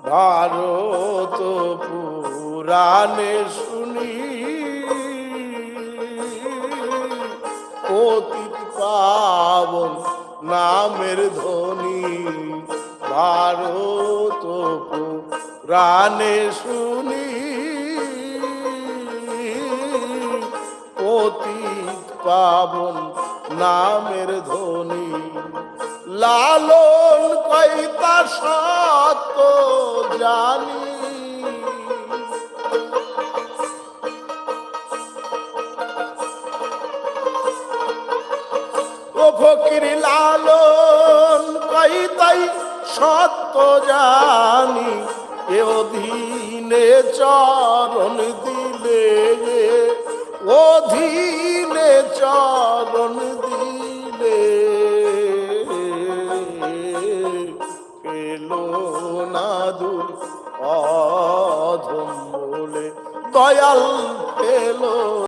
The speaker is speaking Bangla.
ভারত পুরাণে শুনি পতিত পাবন নামের ধ্বনি। ভারত পুরাণে শুনি পতিত পাবন নামের ধ্বনি। লালন কইতা সত্য জানি ও ফকির লালন কইতাই সত্য জানি। এ অধীনে চরণ দিলে অধীনে চরণ দিলে পেল না দূর অধম বলে দয়াল পেল